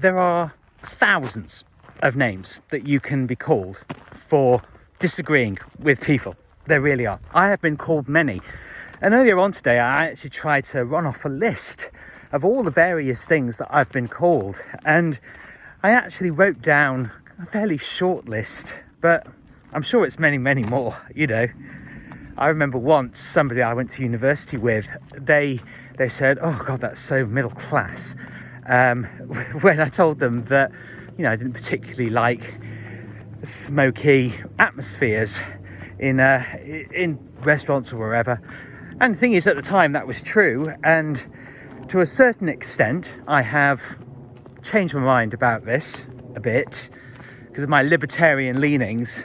there are thousands of names that you can be called for disagreeing with people. There really are. I have been called many. And earlier on today, I actually tried to run off a list of all the various things that I've been called. And I actually wrote down a fairly short list, but I'm sure it's many, many more, you know. I remember once somebody I went to university with, they said, "Oh God, that's so middle class." When I told them that, you know, I didn't particularly like smoky atmospheres in restaurants or wherever. And the thing is, at the time that was true, and to a certain extent I have changed my mind about this a bit because of my libertarian leanings.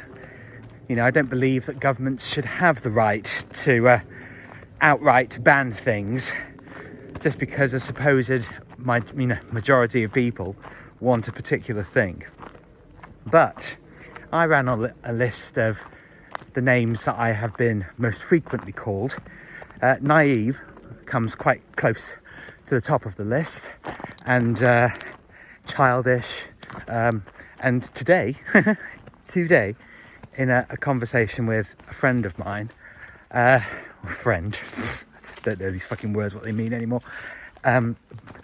You know, I don't believe that governments should have the right to outright ban things just because a supposed majority of people want a particular thing. But I ran on a list of the names that I have been most frequently called. Naive comes quite close to the top of the list, and childish, and today in a conversation with a friend of mine, friend, I don't know these fucking words what they mean anymore,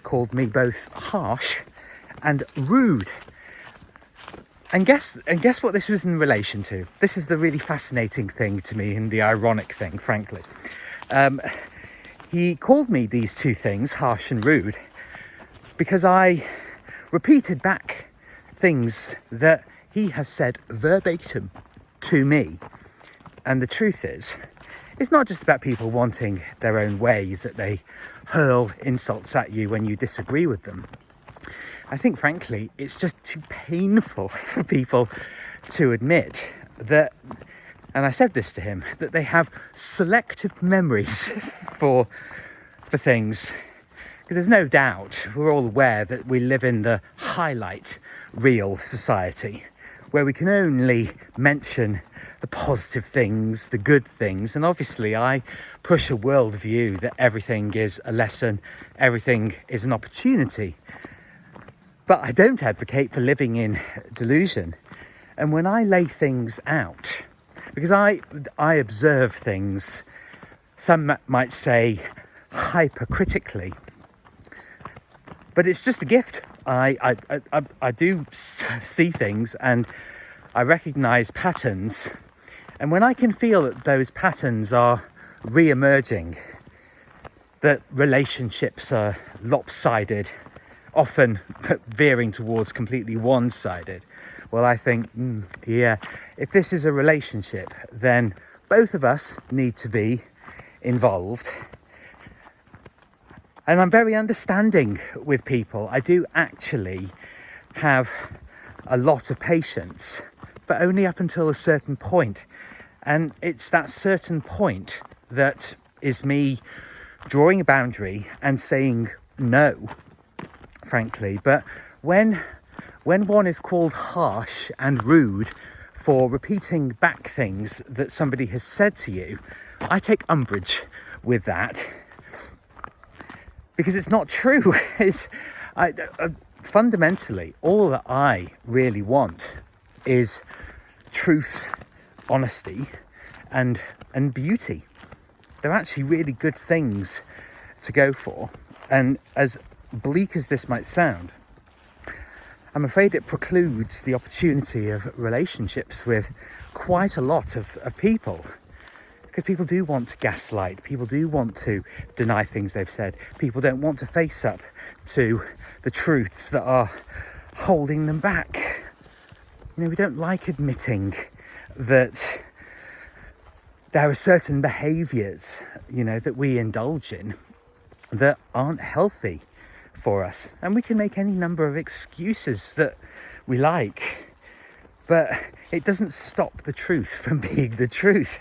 called me both harsh and rude. And guess what this was in relation to? This is the really fascinating thing to me, and the ironic thing, frankly. He called me these two things, harsh and rude, because I repeated back things that he has said verbatim to me. And the truth is, it's not just about people wanting their own way that they hurl insults at you when you disagree with them. I think, frankly, it's just too painful for people to admit that, and I said this to him, that they have selective memories for things. Because there's no doubt, we're all aware that we live in the highlight reel society, where we can only mention the positive things, the good things. And obviously I push a worldview that everything is a lesson, everything is an opportunity. But I don't advocate for living in delusion. And when I lay things out, because I observe things, some might say hypercritically, but it's just a gift. I do see things and I recognize patterns. And when I can feel that those patterns are re-emerging, that relationships are lopsided, often veering towards completely one-sided, well, I think, yeah, if this is a relationship, then both of us need to be involved. And I'm very understanding with people. I do actually have a lot of patience, but only up until a certain point. And it's that certain point that is me drawing a boundary and saying no, frankly. But when one is called harsh and rude for repeating back things that somebody has said to you, I take umbrage with that, because it's not true. Fundamentally, all that I really want is truth, honesty, and beauty. They're actually really good things to go for. And as bleak as this might sound, I'm afraid it precludes the opportunity of relationships with quite a lot of people. Because people do want to gaslight, people do want to deny things they've said, people don't want to face up to the truths that are holding them back. You know, we don't like admitting that there are certain behaviours, you know, that we indulge in that aren't healthy for us. And we can make any number of excuses that we like, but it doesn't stop the truth from being the truth.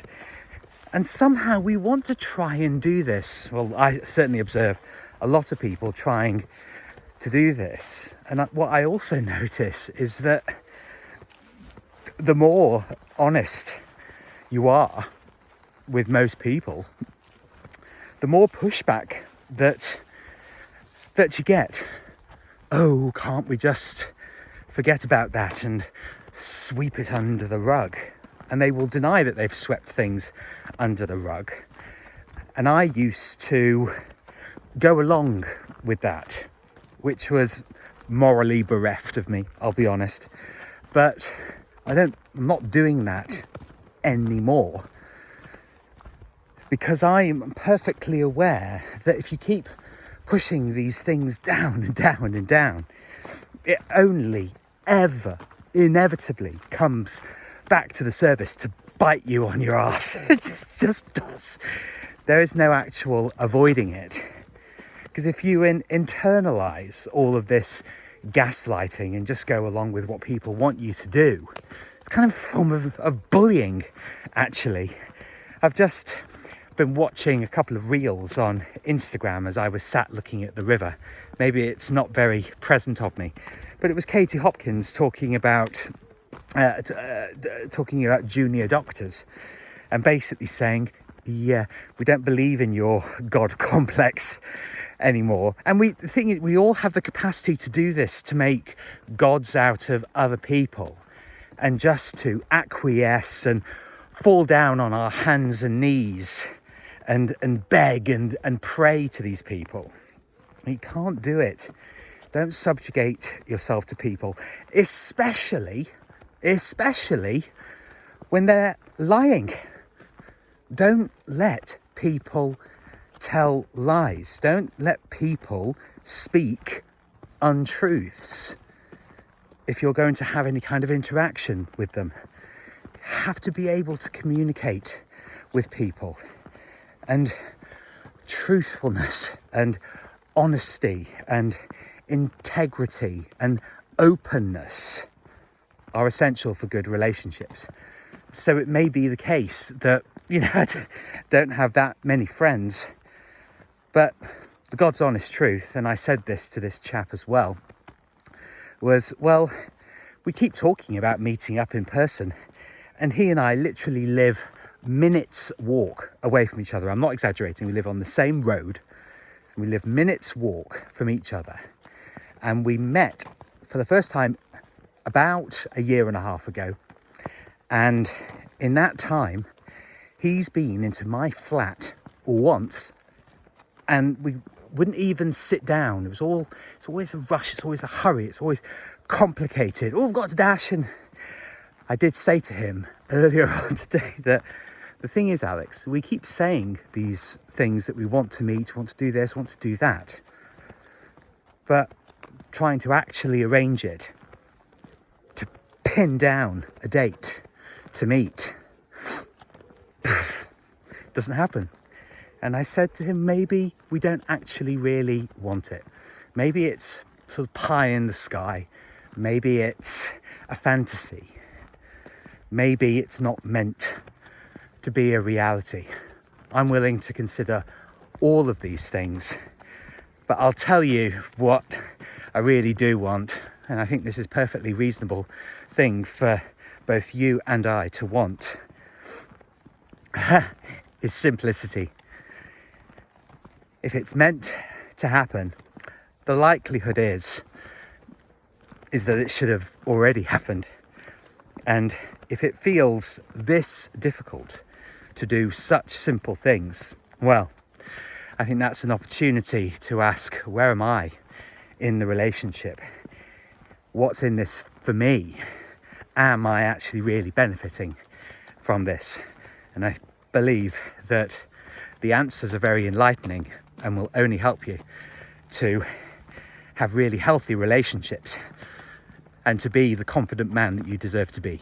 And somehow we want to try and do this. Well, I certainly observe a lot of people trying to do this. And what I also notice is that the more honest you are with most people, the more pushback that you get oh, can't we just forget about that and sweep it under the rug? And they will deny that they've swept things under the rug. And I used to go along with that, which was morally bereft of me, I'll be honest. But I'm not doing that anymore, because I'm perfectly aware that if you keep pushing these things down and down and down, it only ever inevitably comes back to the surface to bite you on your ass. It just does. There is no actual avoiding it. Because if you internalize all of this gaslighting and just go along with what people want you to do, it's kind of a form of bullying, actually. I've just been watching a couple of reels on Instagram as I was sat looking at the river. Maybe it's not very present of me, but it was Katie Hopkins talking about junior doctors, and basically saying, yeah, we don't believe in your God complex anymore. And the thing is, we all have the capacity to do this, to make gods out of other people, and just to acquiesce and fall down on our hands and knees and beg and pray to these people. You can't do it. Don't subjugate yourself to people, especially when they're lying. Don't let people tell lies. Don't let people speak untruths. If you're going to have any kind of interaction with them, you have to be able to communicate with people. And truthfulness and honesty and integrity and openness are essential for good relationships. So it may be the case that, I don't have that many friends, but the God's honest truth, and I said this to this chap as well, was, well, we keep talking about meeting up in person, and he and I literally live minutes walk away from each other. I'm not exaggerating. We live on the same road, and we live minutes walk from each other. And we met for the first time about a year and a half ago. And in that time, he's been into my flat once, and we wouldn't even sit down. It's always a rush. It's always a hurry. It's always complicated. Oh, I've got to dash. And I did say to him earlier on today that the thing is, Alex, we keep saying these things that we want to meet, want to do this, want to do that. But trying to actually arrange it, to pin down a date to meet, doesn't happen. And I said to him, maybe we don't actually really want it. Maybe it's sort of pie in the sky. Maybe it's a fantasy. Maybe it's not meant to be a reality. I'm willing to consider all of these things, but I'll tell you what I really do want, and I think this is a perfectly reasonable thing for both you and I to want, is simplicity. If it's meant to happen, the likelihood is that it should have already happened. And if it feels this difficult to do such simple things, well, I think that's an opportunity to ask, where am I in the relationship? What's in this for me? Am I actually really benefiting from this? And I believe that the answers are very enlightening and will only help you to have really healthy relationships and to be the confident man that you deserve to be.